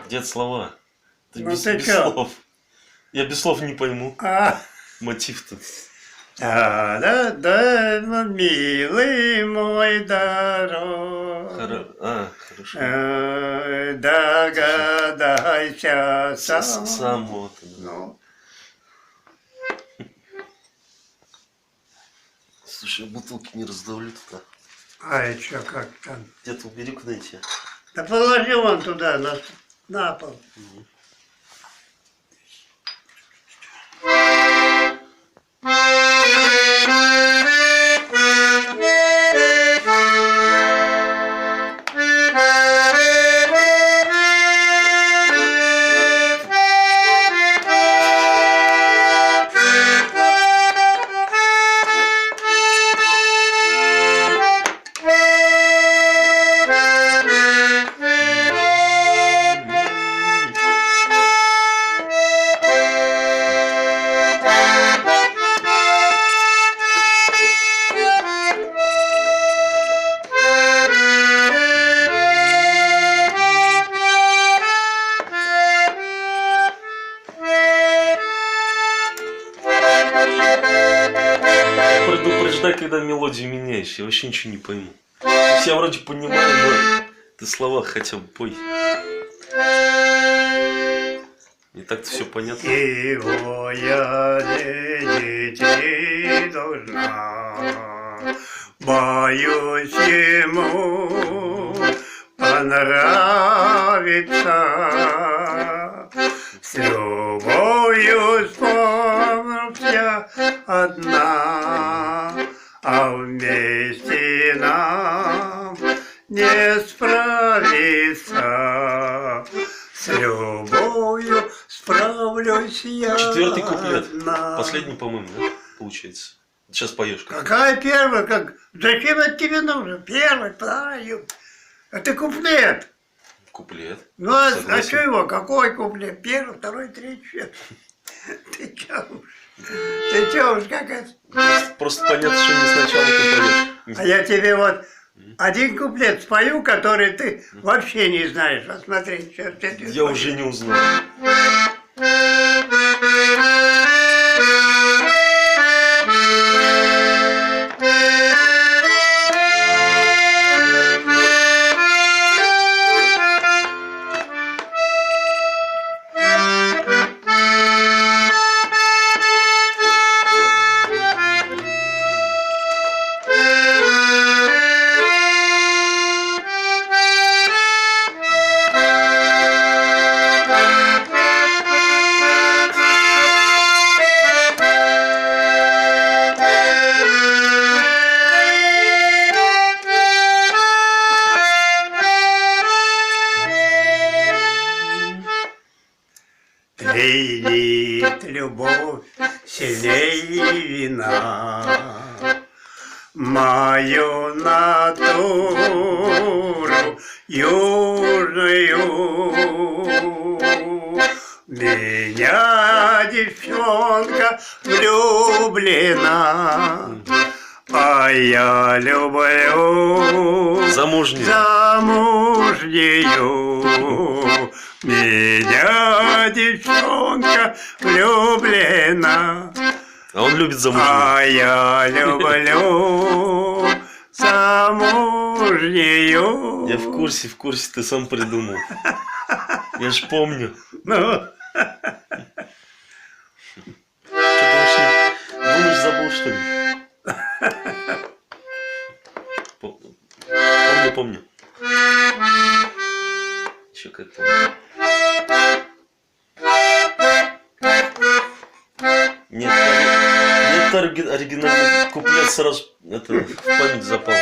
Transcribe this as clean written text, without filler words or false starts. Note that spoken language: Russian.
Дед, слова. Ты Ну без, ты без чё? слов. Я без слов не пойму. А, Мотив-то. да, милый мой дорог. Хорошо. Догадайся сам. Сам вот. Ну, Слушай, бутылки не раздавлю туда. а и чё, как там? Дед, убери куда-нибудь. Да положи вон туда, на пол. Предупреждай, когда мелодию меняешь. Я вообще ничего не пойму. То есть я вроде понимаю, но ты слова хотя бы пой. И так-то все понятно. Его я детей должна, боюсь ему понравится. С любовью вспомнился одна, а вместе нам не справиться. С любовью справлюсь я. Четвертый куплет. одна. Последний, по-моему, да? Получается. Сейчас поешь. Какая первая? Как? Зачем это тебе нужно? Первый, второй. Это куплет. Куплет. Ну, а Согласен. что его? Какой куплет? Первый, второй, третий. Ты чё уж? Ты чё уж, как это? Просто понятно, что не сначала ты поешь. А я тебе вот один куплет спою, который ты вообще не знаешь. Вот смотри, сейчас я тебе Я уже не узнал. Пленит любовь сильней вина, мою натуру южную. Меня девчонка влюблена, а я люблю Замужнюю. замужнюю. Меня девчонка влюблена, А он любит замужнюю. а я люблю замужнюю. Я в курсе, ты сам придумал. Я ж помню. Ну, Что думаешь, забыл, что ли? Помню. Еще как помню. Нет, оригинальный куплет сразу в память запал.